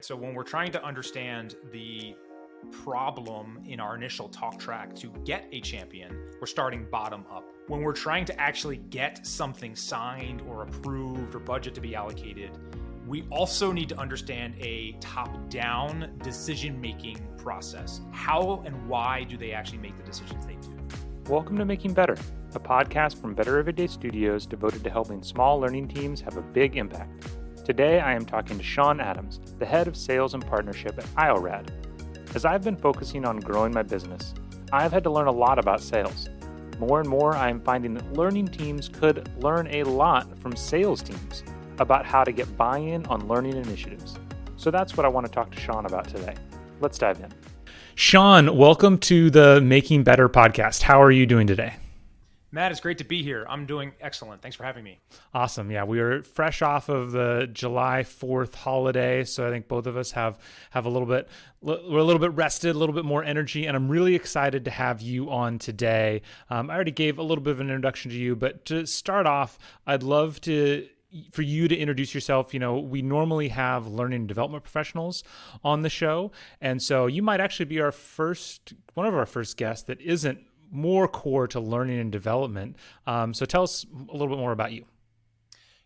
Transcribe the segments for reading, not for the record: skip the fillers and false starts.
So when we're trying to understand the problem in our initial talk track to get a champion, we're starting bottom up. When we're trying to actually get something signed or approved or budget to be allocated, we also need to understand a top-down decision-making process. How and why do they actually make the decisions they do? Welcome to Making Better, a podcast from Better Everyday Studios devoted to helping small learning teams have a big impact. Today, I am talking to Sean Adams, the head of sales and partnership at Iorad. As I've been focusing on growing my business, I've had to learn a lot about sales. More and more, I am finding that learning teams could learn a lot from sales teams about how to get buy-in on learning initiatives. So that's what I want to talk to Sean about today. Let's dive in. Sean, welcome to the Making Better podcast. How are you doing today? Matt, it's great to be here. I'm doing excellent. Thanks for having me. Awesome. Yeah, we are fresh off of the July 4th holiday, so I think both of us have we're a little bit rested, a little bit more energy, and I'm really excited to have you on today. I already gave a little bit of an introduction to you, but to start off, I'd love for you to introduce yourself. You know, we normally have learning and development professionals on the show, and so you might actually be one of our first guests that isn't more core to learning and development. So tell us a little bit more about you.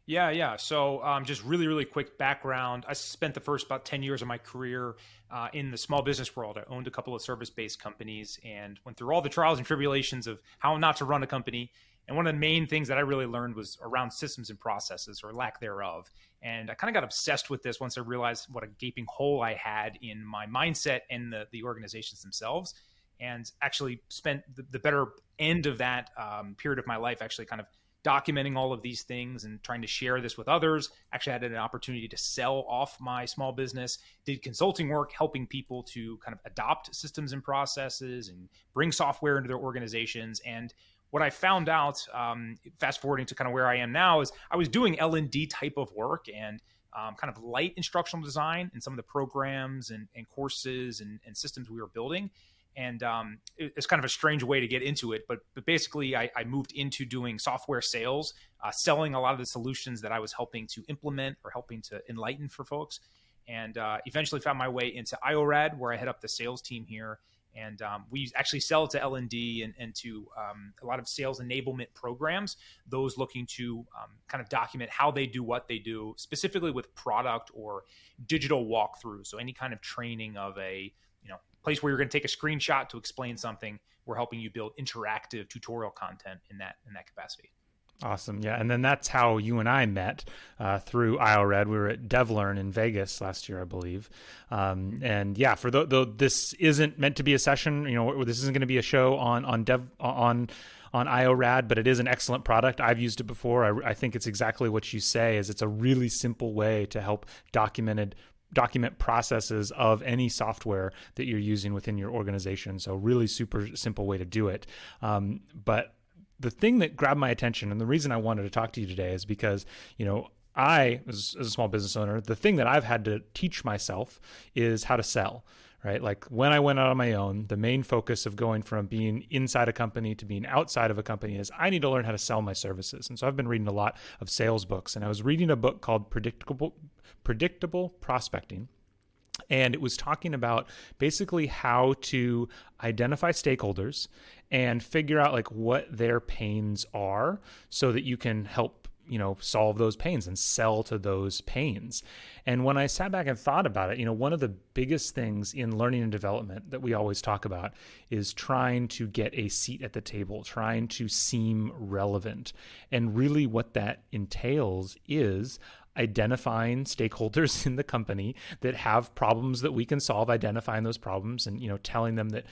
Yeah. So just really quick background. I spent the first about 10 years of my career in the small business world. I owned a couple of service-based companies and went through all the trials and tribulations of how not to run a company. And one of the main things that I really learned was around systems and processes, or lack thereof. And I kind of got obsessed with this once I realized what a gaping hole I had in my mindset and the organizations themselves. And actually spent the better end of that period of my life actually kind of documenting all of these things and trying to share this with others. Actually had an opportunity to sell off my small business, did consulting work, helping people to kind of adopt systems and processes and bring software into their organizations. And what I found out, fast forwarding to kind of where I am now, is I was doing L&D type of work and kind of light instructional design in some of the programs and courses and systems we were building. And it's kind of a strange way to get into it, but basically I moved into doing software sales, selling a lot of the solutions that I was helping to implement or helping to enlighten for folks, and eventually found my way into Iorad, where I head up the sales team here. And we actually sell to L&D and to a lot of sales enablement programs, those looking to kind of document how they do what they do, specifically with product or digital walkthroughs. So any kind of training of a place where you're going to take a screenshot to explain something, we're helping you build interactive tutorial content in that capacity. Awesome. Yeah. And then that's how you and I met through Iorad. We were at DevLearn in Vegas last year, I believe. And yeah, for though this isn't meant to be a session, this isn't going to be a show on Iorad, but it is an excellent product. I've used it before. I think it's exactly what you say, is it's a really simple way to help document processes of any software that you're using within your organization. So really super simple way to do it. But the thing that grabbed my attention, and the reason I wanted to talk to you today, is because, I, as a small business owner, the thing that I've had to teach myself is how to sell, right? Like when I went out on my own, the main focus of going from being inside a company to being outside of a company is I need to learn how to sell my services. And so I've been reading a lot of sales books, and I was reading a book called Predictable Prospecting. And it was talking about basically how to identify stakeholders and figure out like what their pains are so that you can help solve those pains and sell to those pains. And when I sat back and thought about it, one of the biggest things in learning and development that we always talk about is trying to get a seat at the table, trying to seem relevant. And really what that entails is identifying stakeholders in the company that have problems that we can solve, identifying those problems and, telling them that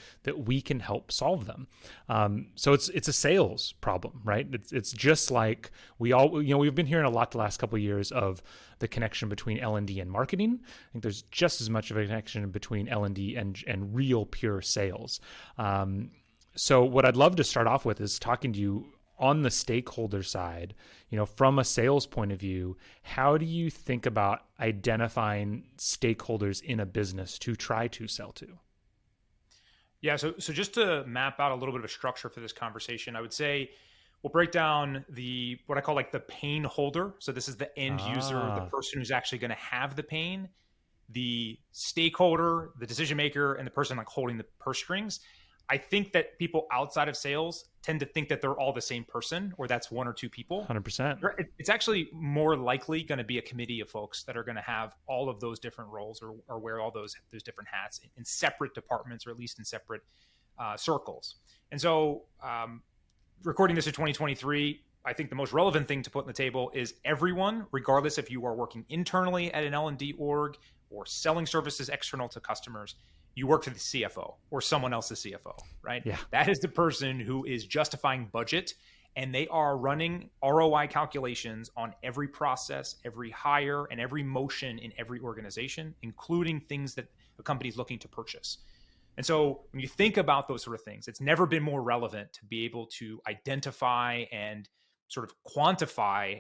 we can help solve them. So it's a sales problem, right? It's just like we've been hearing a lot the last couple of years of the connection between L&D and marketing. I think there's just as much of a connection between L&D and real pure sales. So what I'd love to start off with is talking to you on the stakeholder side, from a sales point of view. How do you think about identifying stakeholders in a business to try to sell to? Yeah, so just to map out a little bit of a structure for this conversation, I would say we'll break down what I call like the pain holder. So this is the end user, the person who's actually going to have the pain. the stakeholder, the decision maker, and the person like holding the purse strings. I think that people outside of sales tend to think that they're all the same person, or that's one or two people. 100%. It's actually more likely going to be a committee of folks that are going to have all of those different roles, or wear all those different hats in separate departments, or at least in separate circles. And so recording this in 2023, I think the most relevant thing to put on the table is everyone, regardless if you are working internally at an L&D org or selling services external to customers, you work for the CFO or someone else's CFO, right? Yeah. That is the person who is justifying budget, and they are running ROI calculations on every process, every hire, and every motion in every organization, including things that a company is looking to purchase. And so when you think about those sort of things, it's never been more relevant to be able to identify and sort of quantify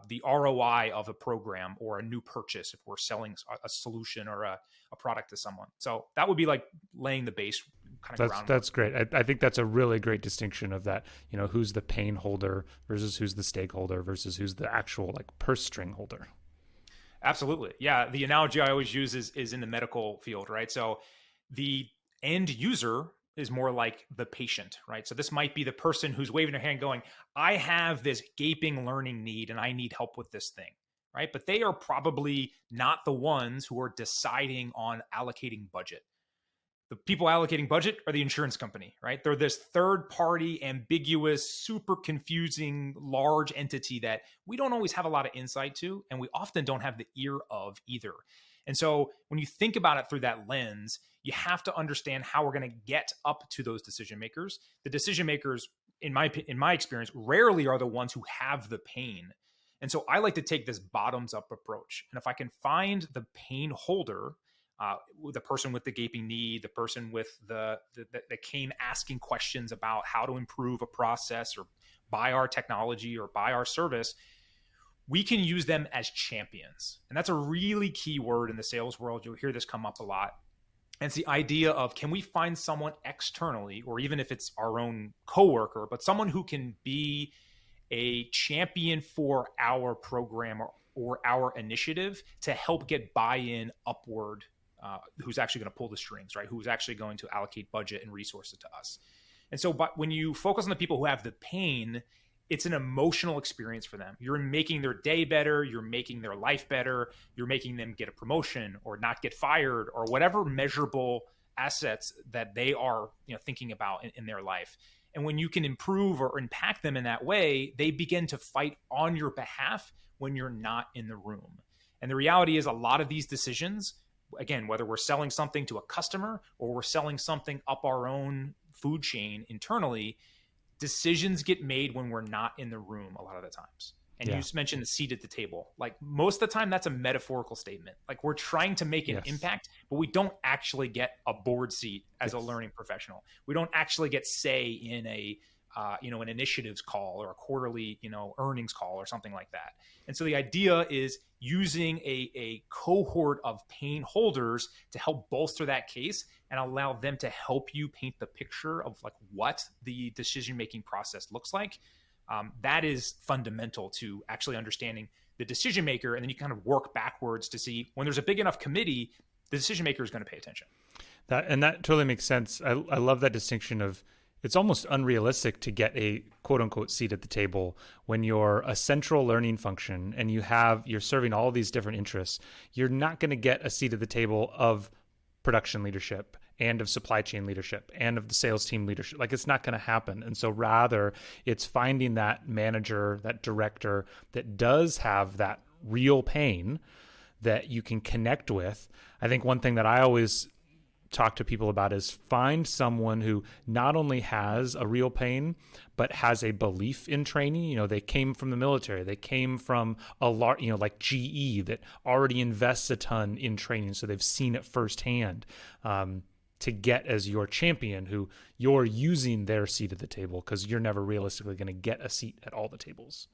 the ROI of a program or a new purchase if we're selling a solution or a product to someone. So that would be like laying the base kind of groundwork. That's great. I think that's a really great distinction of that, who's the pain holder versus who's the stakeholder versus who's the actual like purse string holder. Absolutely. Yeah. The analogy I always use is in the medical field, right? So the end user is more like the patient, right? So this might be the person who's waving their hand going, I have this gaping learning need and I need help with this thing, right? But they are probably not the ones who are deciding on allocating budget. The people allocating budget are the insurance company, right? They're this third party, ambiguous, super confusing, large entity that we don't always have a lot of insight to, and we often don't have the ear of either. And so when you think about it through that lens, you have to understand how we're going to get up to those decision makers. The decision makers, in my experience, rarely are the ones who have the pain. And so I like to take this bottoms up approach. And if I can find the pain holder, the person with the gaping need, the person with that came asking questions about how to improve a process or buy our technology or buy our service, we can use them as champions. And that's a really key word in the sales world. You'll hear this come up a lot. And it's the idea of, can we find someone externally, or even if it's our own coworker, but someone who can be a champion for our program or our initiative to help get buy-in upward, who's actually going to pull the strings, right? Who's actually going to allocate budget and resources to us. And so but when you focus on the people who have the pain, it's an emotional experience for them. You're making their day better. You're making their life better. You're making them get a promotion or not get fired or whatever measurable assets that they are thinking about in their life. And when you can improve or impact them in that way, they begin to fight on your behalf when you're not in the room. And the reality is a lot of these decisions, again, whether we're selling something to a customer or we're selling something up our own food chain internally, decisions get made when we're not in the room a lot of the times. And you mentioned the seat at the table. Like most of the time, that's a metaphorical statement. Like we're trying to make an impact, but we don't actually get a board seat as a learning professional. We don't actually get say in an initiatives call or a quarterly, earnings call or something like that. And so the idea is using a cohort of pain holders to help bolster that case and allow them to help you paint the picture of like what the decision-making process looks like. That is fundamental to actually understanding the decision maker. And then you kind of work backwards to see when there's a big enough committee, the decision maker is going to pay attention. That totally makes sense. I love that distinction of, it's almost unrealistic to get a quote unquote seat at the table when you're a central learning function and you're serving all these different interests. You're not going to get a seat at the table of production leadership and of supply chain leadership and of the sales team leadership. Like it's not going to happen. And so rather it's finding that manager, that director that does have that real pain that you can connect with. I think one thing that I always talk to people about is find someone who not only has a real pain, but has a belief in training. They came from the military. They came from a lot, like GE that already invests a ton in training. So they've seen it firsthand, to get as your champion who you're using their seat at the table because you're never realistically going to get a seat at all the tables.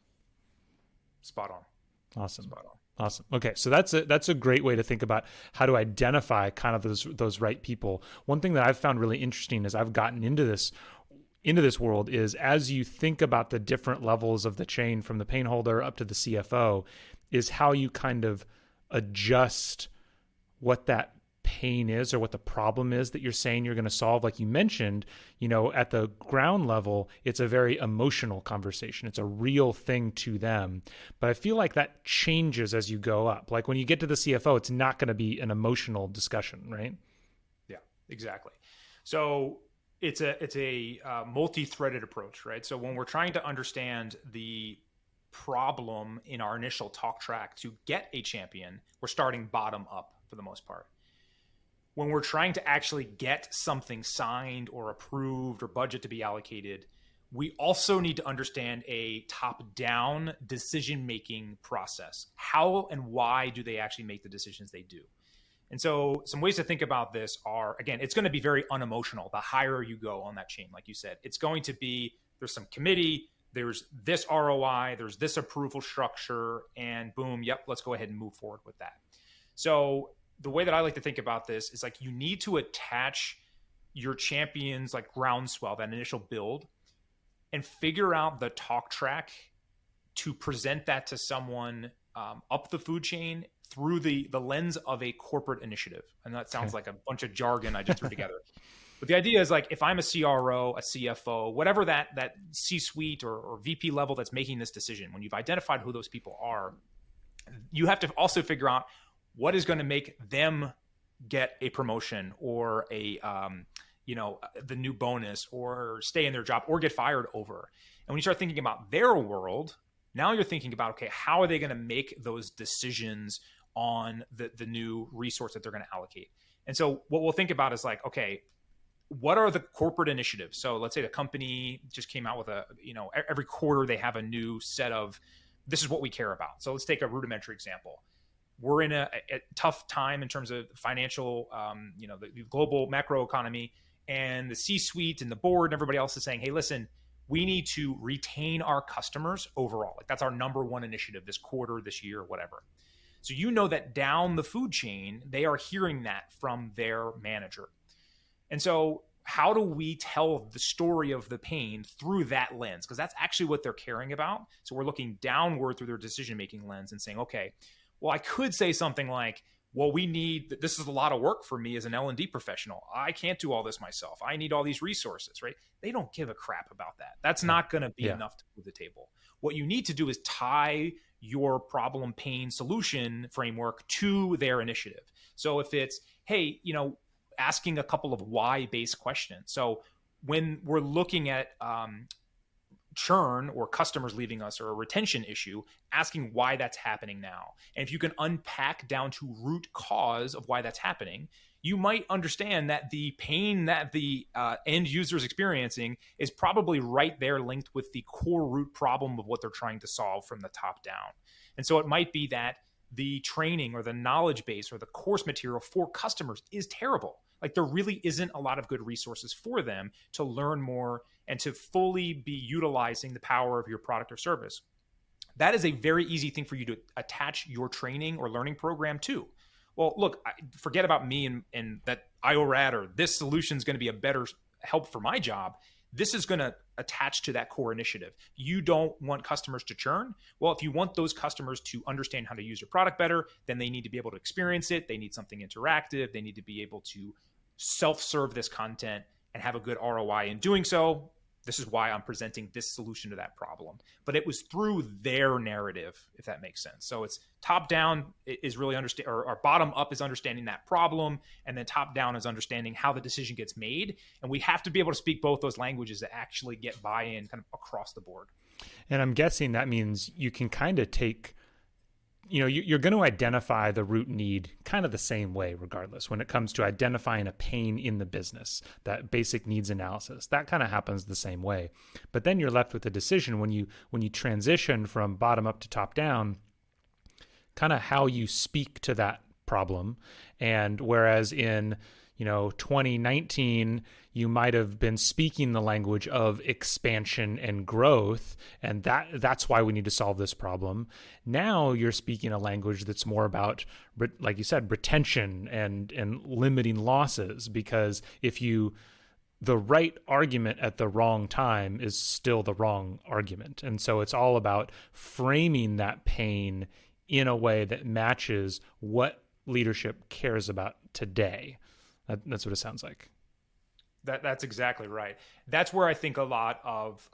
Spot on. Awesome. Spot on. Awesome. Okay, so that's a great way to think about how to identify kind of those right people. One thing that I've found really interesting as I've gotten into this world is as you think about the different levels of the chain from the pain holder up to the CFO, is how you kind of adjust what that pain is or what the problem is that you're saying you're going to solve. Like you mentioned, at the ground level, it's a very emotional conversation. It's a real thing to them. But I feel like that changes as you go up. Like when you get to the CFO, it's not going to be an emotional discussion, right? Yeah, exactly. So it's a multi-threaded approach, right? So when we're trying to understand the problem in our initial talk track to get a champion, we're starting bottom up for the most part. When we're trying to actually get something signed or approved or budget to be allocated, we also need to understand a top-down decision-making process. How and why do they actually make the decisions they do? And so some ways to think about this are, again, it's going to be very unemotional the higher you go on that chain. Like you said, it's going to be, there's some committee, there's this ROI, there's this approval structure, and boom, yep, let's go ahead and move forward with that. So the way that I like to think about this is like you need to attach your champions like groundswell, that initial build, and figure out the talk track to present that to someone up the food chain through the lens of a corporate initiative. And that sounds like a bunch of jargon I just threw together. But the idea is like if I'm a CRO, a CFO, whatever that C-suite or VP level that's making this decision, when you've identified who those people are, you have to also figure out what is going to make them get a promotion or the new bonus or stay in their job or get fired over. And when you start thinking about their world, now you're thinking about, okay, how are they going to make those decisions on the new resource that they're going to allocate? And so what we'll think about is like, okay, what are the corporate initiatives? So let's say the company just came out with every quarter they have a new set of, this is what we care about. So let's take a rudimentary example. We're in a tough time in terms of financial, the global macro economy, and the C-suite and the board and everybody else is saying, hey, listen, we need to retain our customers overall. Like that's our number one initiative this quarter, this year, whatever. So that down the food chain, they are hearing that from their manager. And so how do we tell the story of the pain through that lens? Because that's actually what they're caring about. So we're looking downward through their decision-making lens and saying, okay, well, I could say something like, well, this is a lot of work for me as an L&D professional. I can't do all this myself. I need all these resources, right? They don't give a crap about that. That's not going to be enough to move the table. What you need to do is tie your problem, pain, solution framework to their initiative. So if it's, hey, asking a couple of why-based questions. So when we're looking at churn or customers leaving us or a retention issue, asking why that's happening now. And if you can unpack down to root cause of why that's happening, you might understand that the pain that the end user is experiencing is probably right there linked with the core root problem of what they're trying to solve from the top down. And so it might be that the training or the knowledge base or the course material for customers is terrible. Like there really isn't a lot of good resources for them to learn more and to fully be utilizing the power of your product or service. That is a very easy thing for you to attach your training or learning program to. Well, look, forget about me and that Iorad or this solution is going to be a better help for my job. This is going to attach to that core initiative. You don't want customers to churn. Well, if you want those customers to understand how to use your product better, then they need to be able to experience it. They need something interactive. They need to be able to self-serve this content and have a good ROI in doing so. This is why I'm presenting this solution to that problem. But it was through their narrative, if that makes sense. So it's top down is really or bottom up is understanding that problem, and then top down is understanding how the decision gets made. And we have to be able to speak both those languages to actually get buy-in kind of across the board. And I'm guessing that means you can kind of take, you're going to identify the root need kind of the same way, regardless, when it comes to identifying a pain in the business, that basic needs analysis, that kind of happens the same way. But then you're left with a decision when you transition from bottom up to top down, kind of how you speak to that problem. And whereas in 2019, you might have been speaking the language of expansion and growth, and that's why we need to solve this problem. Now you're speaking a language that's more about, like you said, retention and limiting losses, because the right argument at the wrong time is still the wrong argument. And so it's all about framing that pain in a way that matches what leadership cares about today. That's what it sounds like. That's exactly right. That's where I think a lot of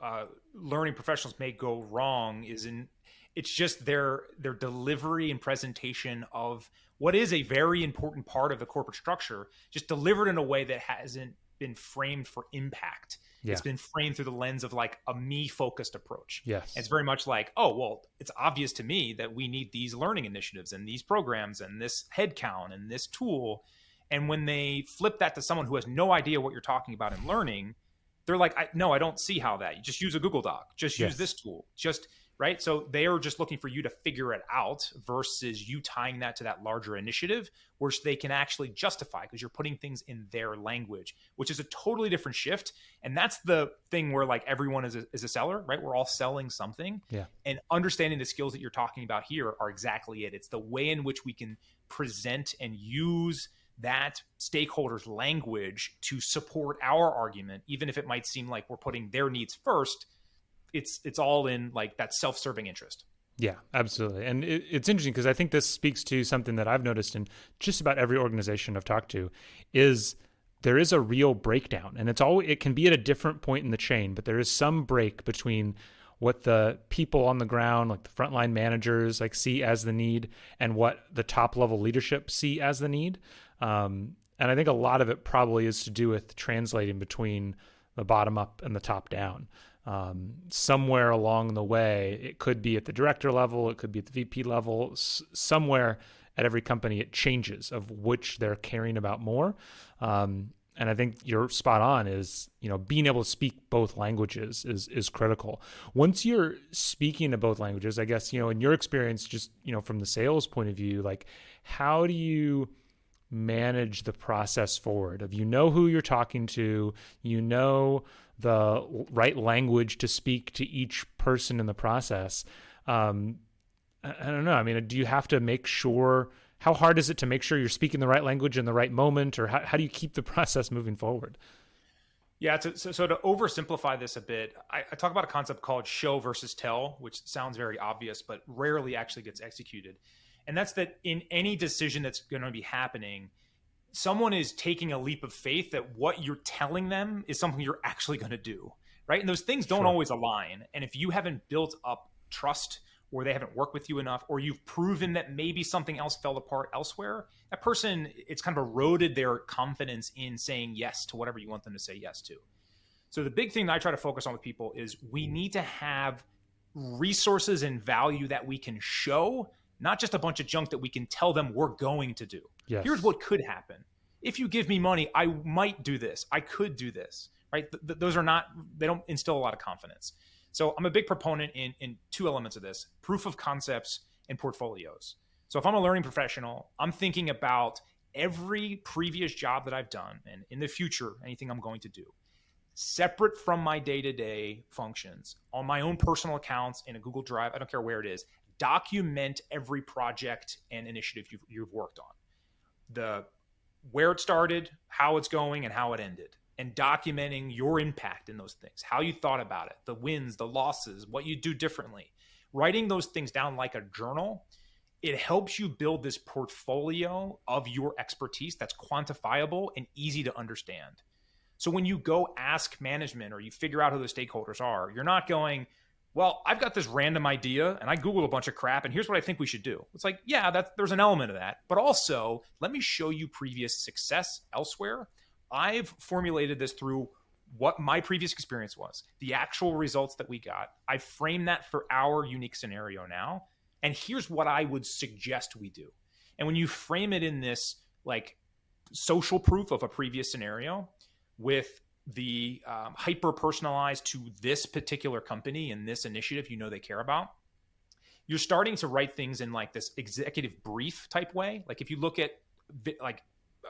learning professionals may go wrong is in it's just their delivery and presentation of what is a very important part of the corporate structure, just delivered in a way that hasn't been framed for impact. Yeah. It's been framed through the lens of like a me focused approach. Yes. It's very much like, oh, well, it's obvious to me that we need these learning initiatives and these programs and this headcount and this tool. And when they flip that to someone who has no idea what you're talking about in learning, they're like, no, I don't see how that. You just use a Google Doc. Just use this tool. Just right. So they are just looking for you to figure it out versus you tying that to that larger initiative, which they can actually justify because you're putting things in their language, which is a totally different shift. And that's the thing where like everyone is a seller, right? We're all selling something. Yeah. And understanding the skills that you're talking about here are exactly it. It's the way in which we can present and use that stakeholders' language to support our argument, even if it might seem like we're putting their needs first. It's all in like that self-serving interest. Yeah, absolutely. And it's interesting because I think this speaks to something that I've noticed in just about every organization I've talked to is there is a real breakdown, and it can be at a different point in the chain, but there is some break between what the people on the ground, like the frontline managers, like see as the need and what the top level leadership see as the need. And I think a lot of it probably is to do with translating between the bottom up and the top down. Somewhere along the way, it could be at the director level, it could be at the VP level, somewhere at every company, it changes of which they're caring about more. And I think you're spot on is, being able to speak both languages is critical. Once you're speaking to both languages, I guess, in your experience, just, from the sales point of view, like how do you manage the process forward of, who you're talking to, the right language to speak to each person in the process. I don't know. I mean, do you have to make sure, how hard is it to make sure you're speaking the right language in the right moment, or how do you keep the process moving forward? Yeah. So to oversimplify this a bit, I talk about a concept called show versus tell, which sounds very obvious, but rarely actually gets executed. And that's that in any decision that's going to be happening, someone is taking a leap of faith that what you're telling them is something you're actually going to do, right? And those things don't always align. And if you haven't built up trust, or they haven't worked with you enough, or you've proven that maybe something else fell apart elsewhere, that person, it's kind of eroded their confidence in saying yes to whatever you want them to say yes to. So the big thing that I try to focus on with people is we need to have resources and value that we can show, not just a bunch of junk that we can tell them we're going to do. Yes. Here's what could happen. If you give me money, I might do this. I could do this, right? Those are not, they don't instill a lot of confidence. So I'm a big proponent in two elements of this: proof of concepts and portfolios. So if I'm a learning professional, I'm thinking about every previous job that I've done, and in the future, anything I'm going to do, separate from my day-to-day functions, on my own personal accounts in a Google Drive, I don't care where it is, document every project and initiative you've worked on. Where it started, how it's going, and how it ended. And documenting your impact in those things, how you thought about it, the wins, the losses, what you do differently. Writing those things down like a journal, it helps you build this portfolio of your expertise that's quantifiable and easy to understand. So when you go ask management or you figure out who the stakeholders are, you're not going, well, I've got this random idea and I Googled a bunch of crap and here's what I think we should do. It's like, yeah, there's an element of that, but also let me show you previous success elsewhere. I've formulated this through what my previous experience was, the actual results that we got. I frame that for our unique scenario now. And here's what I would suggest we do. And when you frame it in this like social proof of a previous scenario with the hyper personalized to this particular company and this initiative they care about, you're starting to write things in like this executive brief type way. Like if you look at like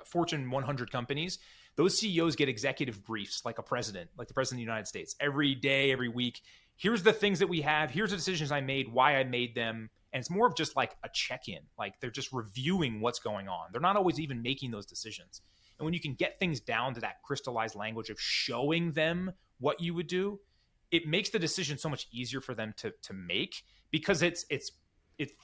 Fortune 100 companies, those CEOs get executive briefs like a president, like the president of the United States, every day, every week. Here's the things that we have. Here's the decisions I made, why I made them. And it's more of just like a check-in. Like they're just reviewing what's going on. They're not always even making those decisions. And when you can get things down to that crystallized language of showing them what you would do, it makes the decision so much easier for them to make because it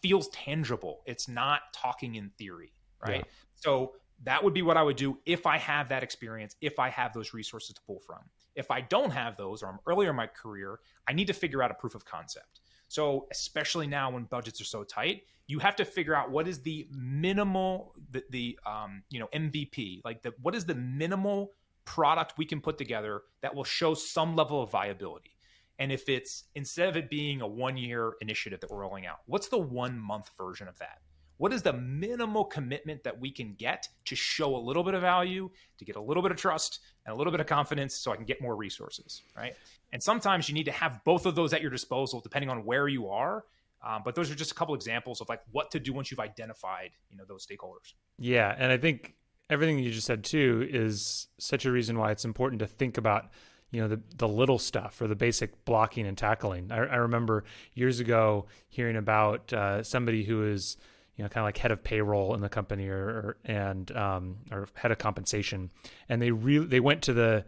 feels tangible. It's not talking in theory. Yeah. right? So that would be what I would do if I have that experience, if I have those resources to pull from. If I don't have those, or I'm earlier in my career, I need to figure out a proof of concept. So especially now when budgets are so tight, you have to figure out what is the minimal, MVP, like what is the minimal product we can put together that will show some level of viability. And if it's, instead of it being a 1-year initiative that we're rolling out, what's the 1-month version of that? What is the minimal commitment that we can get to show a little bit of value, to get a little bit of trust and a little bit of confidence so I can get more resources, right? And sometimes you need to have both of those at your disposal depending on where you are. But those are just a couple examples of like what to do once you've identified, those stakeholders. Yeah. And I think everything you just said too is such a reason why it's important to think about, the little stuff or the basic blocking and tackling. I remember years ago hearing about somebody who is, kind of like head of payroll in the company or head of compensation. And they went to the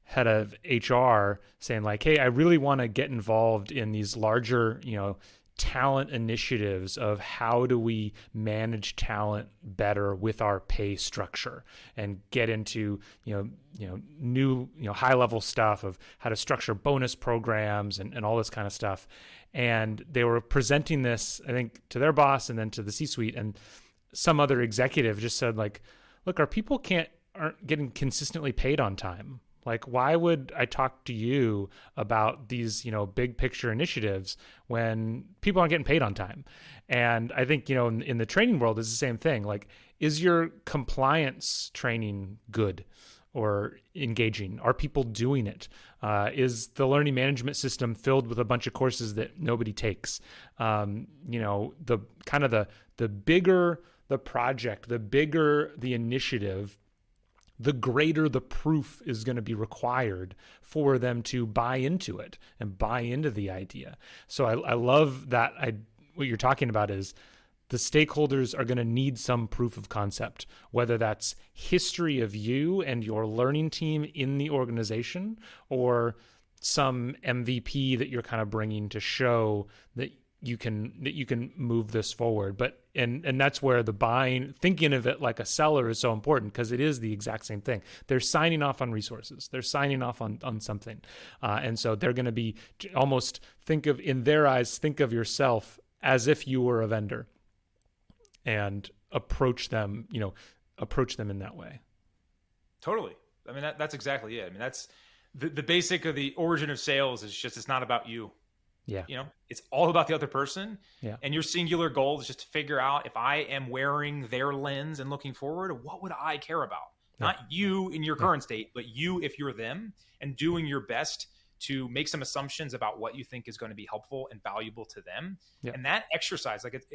head of HR saying like, hey, I really want to get involved in these larger, talent initiatives of how do we manage talent better with our pay structure and get into, new, high level stuff of how to structure bonus programs and all this kind of stuff. And they were presenting this, I think, to their boss and then to the C-suite, and some other executive just said like, look, our people aren't getting consistently paid on time. Like, why would I talk to you about these, big picture initiatives when people aren't getting paid on time? And I think, in the training world, it's the same thing. Like, is your compliance training good or engaging? Are people doing it? Is the learning management system filled with a bunch of courses that nobody takes? The kind of the bigger the project, the bigger the initiative, the greater the proof is going to be required for them to buy into it and buy into the idea. So I love that. What you're talking about is the stakeholders are going to need some proof of concept, whether that's history of you and your learning team in the organization or some MVP that you're kind of bringing to show that you can move this forward. But and that's where the buying, thinking of it like a seller is so important, because it is the exact same thing. They're signing off on resources. They're signing off on something. And so they're going to be almost, in their eyes, think of yourself as if you were a vendor and approach them in that way. Totally. I mean, that's exactly it. I mean, that's the basic of the origin of sales is just, it's not about you. Yeah. It's all about the other person. Yeah. And your singular goal is just to figure out, if I am wearing their lens and looking forward, what would I care about? Yeah. Not you in your current state, but you if you're them, and doing your best to make some assumptions about what you think is going to be helpful and valuable to them. Yeah. And that exercise, like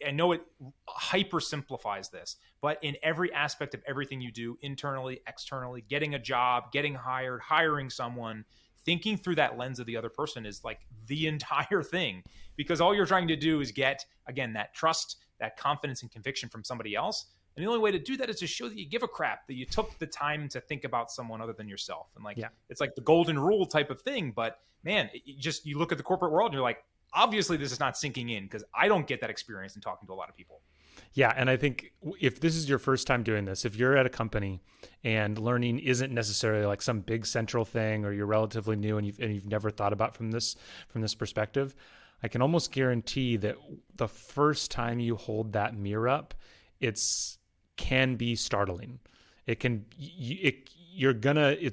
I know it hyper simplifies this, but in every aspect of everything you do, internally, externally, getting a job, getting hired, hiring someone, thinking through that lens of the other person is like the entire thing, because all you're trying to do is get, again, that trust, that confidence and conviction from somebody else. And the only way to do that is to show that you give a crap, that you took the time to think about someone other than yourself. And It's like the golden rule type of thing. But man, you look at the corporate world and you're like, obviously this is not sinking in, because I don't get that experience in talking to a lot of people. Yeah. And I think if this is your first time doing this, if you're at a company and learning isn't necessarily like some big central thing, or you're relatively new and you've never thought about from this perspective, I can almost guarantee that the first time you hold that mirror up, it's can be startling. It's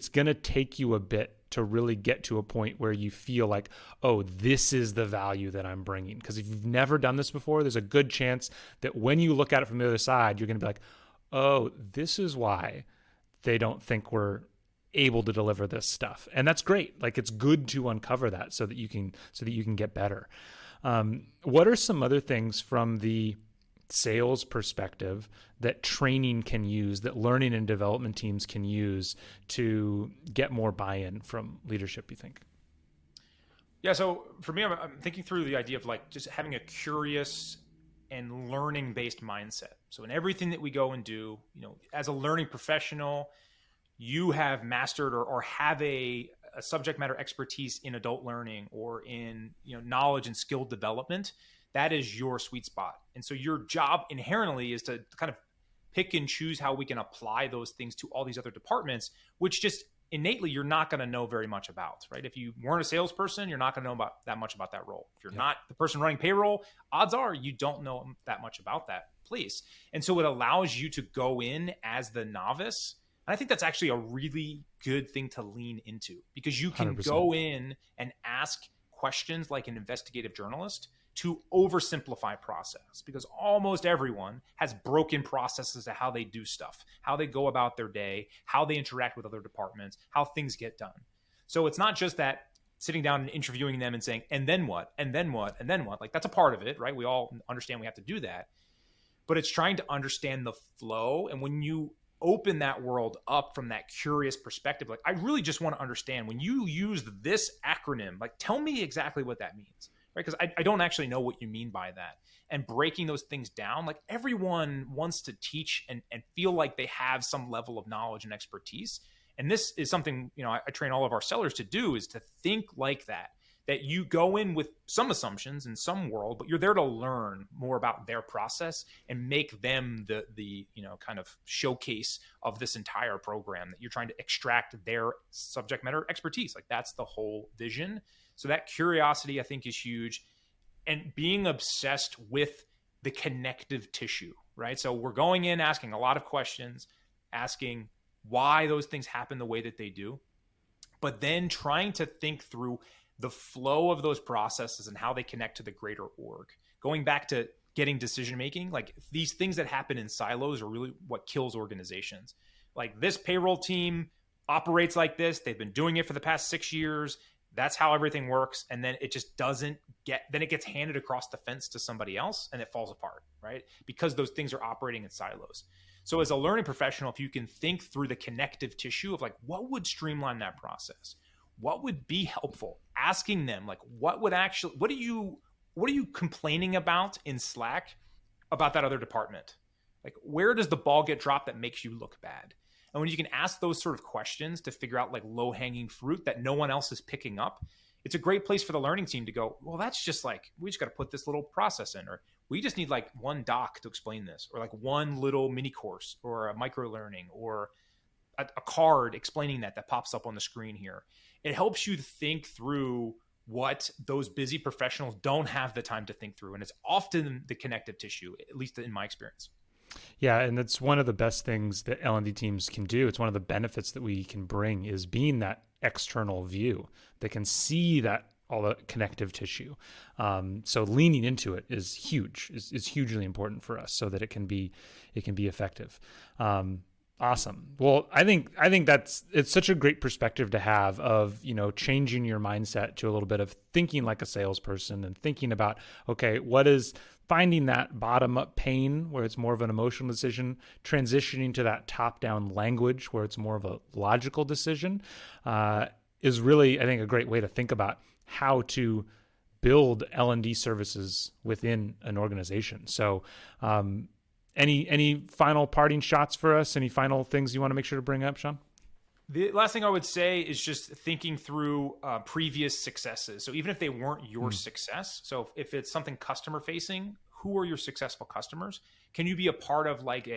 gonna take you a bit to really get to a point where you feel like, oh, this is the value that I'm bringing. Because if you've never done this before, there's a good chance that when you look at it from the other side, you're gonna be like, oh, this is why they don't think we're able to deliver this stuff. And that's great. Like, it's good to uncover that so that you can get better. What are some other things from the sales perspective that training can use, that learning and development teams can use to get more buy-in from leadership, you think? Yeah. So for me, I'm thinking through the idea of like just having a curious and learning based mindset. So in everything that we go and do, as a learning professional, you have mastered or have a subject matter expertise in adult learning or in, knowledge and skill development. That is your sweet spot. And so your job inherently is to kind of pick and choose how we can apply those things to all these other departments, which just innately you're not going to know very much about, right? If you weren't a salesperson, you're not going to know about that much about that role. If you're not the person running payroll, odds are you don't know that much about that place. And so it allows you to go in as the novice. And I think that's actually a really good thing to lean into, because you can 100%. go in and ask questions like an investigative journalist to oversimplify process, because almost everyone has broken processes of how they do stuff, how they go about their day, how they interact with other departments, how things get done. So it's not just that sitting down and interviewing them and saying, and then what, and then what, and then what. Like, that's a part of it, right? We all understand we have to do that, but it's trying to understand the flow. And when you open that world up from that curious perspective, like, I really just want to understand when you use this acronym, like, tell me exactly what that means, right? Because I don't actually know what you mean by that. And breaking those things down, like, everyone wants to teach and feel like they have some level of knowledge and expertise. And this is something, I train all of our sellers to do, is to think like that you go in with some assumptions in some world, but you're there to learn more about their process and make them the kind of showcase of this entire program, that you're trying to extract their subject matter expertise. Like, that's the whole vision. So that curiosity, I think, is huge. And being obsessed with the connective tissue, right? So we're going in asking a lot of questions, asking why those things happen the way that they do, but then trying to think through the flow of those processes and how they connect to the greater org. Going back to getting decision-making, like, these things that happen in silos are really what kills organizations. Like, this payroll team operates like this. They've been doing it for the past 6 years. That's how everything works. And then it just doesn't then it gets handed across the fence to somebody else and it falls apart, right? Because those things are operating in silos. So as a learning professional, if you can think through the connective tissue of, like, what would streamline that process? What would be helpful? Asking them, like, what are you complaining about in Slack about that other department? Like, where does the ball get dropped that makes you look bad? And when you can ask those sort of questions to figure out, like, low-hanging fruit that no one else is picking up, it's a great place for the learning team to go, well, that's just like, we just got to put this little process in, or we just need like one doc to explain this, or like one little mini course or a micro learning or a card explaining that pops up on the screen here. It helps you think through what those busy professionals don't have the time to think through. And it's often the connective tissue, at least in my experience. Yeah, and that's one of the best things that L&D teams can do. It's one of the benefits that we can bring, is being that external view that can see that all the connective tissue. So leaning into it is huge, is hugely important for us, so that it can be effective. Awesome. Well, I think it's such a great perspective to have of, changing your mindset to a little bit of thinking like a salesperson and thinking about, okay, what is finding that bottom up pain where it's more of an emotional decision, transitioning to that top down language where it's more of a logical decision, is really, I think, a great way to think about how to build L&D services within an organization. So, any final parting shots for us? Any final things you want to make sure to bring up, Sean? The last thing I would say is just thinking through previous successes. So even if they weren't your success, so if it's something customer facing, who are your successful customers? Can you be a part of like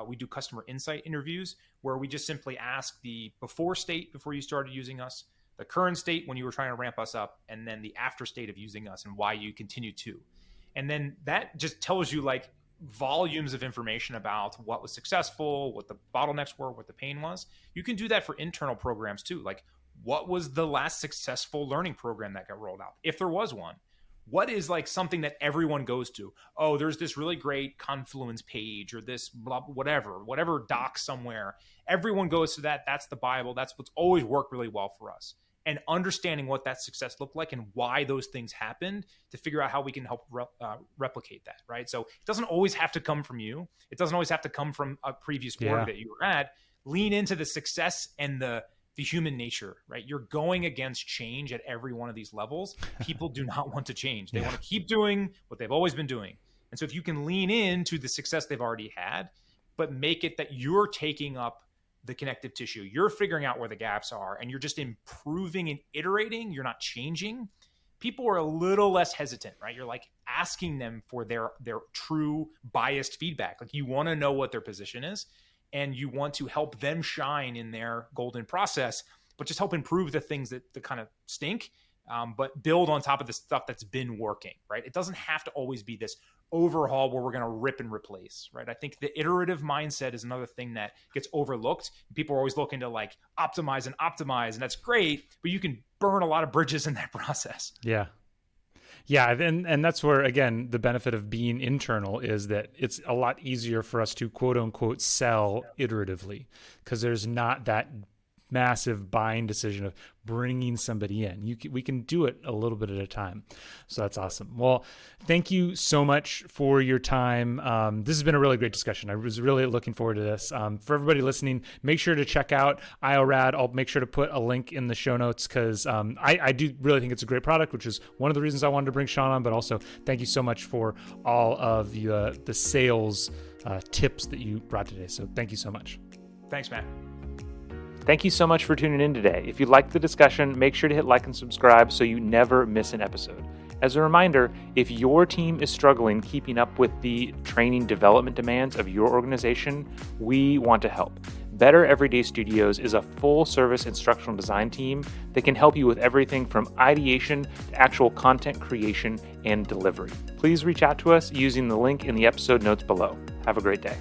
we do customer insight interviews where we just simply ask the before state before you started using us, the current state when you were trying to ramp us up, and then the after state of using us and why you continue to. And then that just tells you like volumes of information about what was successful, what the bottlenecks were, what the pain was. You can do that for internal programs too. Like, what was the last successful learning program that got rolled out? If there was one, what is like something that everyone goes to? Oh, there's this really great Confluence page or this blah, whatever doc somewhere. Everyone goes to that. That's the Bible. That's what's always worked really well for us. And understanding what that success looked like and why those things happened to figure out how we can help replicate that, right? So it doesn't always have to come from you. It doesn't always have to come from a previous org that you were at. Lean into the success and the human nature, right? You're going against change at every one of these levels. People do not want to change. They want to keep doing what they've always been doing. And so if you can lean into the success they've already had, but make it that you're taking up the connective tissue, you're figuring out where the gaps are, and you're just improving and iterating, you're not changing, people are a little less hesitant, right? You're like asking them for their true biased feedback. Like you want to know what their position is and you want to help them shine in their golden process, but just help improve the things that kind of stink, but build on top of the stuff that's been working, right? It doesn't have to always be this overhaul where we're going to rip and replace, right? I think the iterative mindset is another thing that gets overlooked. People are always looking to like optimize, and that's great, but you can burn a lot of bridges in that process. Yeah. Yeah, and that's where, again, the benefit of being internal is that it's a lot easier for us to quote unquote sell iteratively because there's not that massive buying decision of bringing somebody in. We can do it a little bit at a time. So that's awesome. Well, thank you so much for your time. This has been a really great discussion. I was really looking forward to this. For everybody listening, make sure to check out Iorad. I'll make sure to put a link in the show notes because I do really think it's a great product, which is one of the reasons I wanted to bring Sean on, but also thank you so much for all of the sales tips that you brought today. So thank you so much. Thanks, Matt. Thank you so much for tuning in today. If you liked the discussion, make sure to hit like and subscribe so you never miss an episode. As a reminder, if your team is struggling keeping up with the training development demands of your organization, we want to help. Better Everyday Studios is a full-service instructional design team that can help you with everything from ideation to actual content creation and delivery. Please reach out to us using the link in the episode notes below. Have a great day.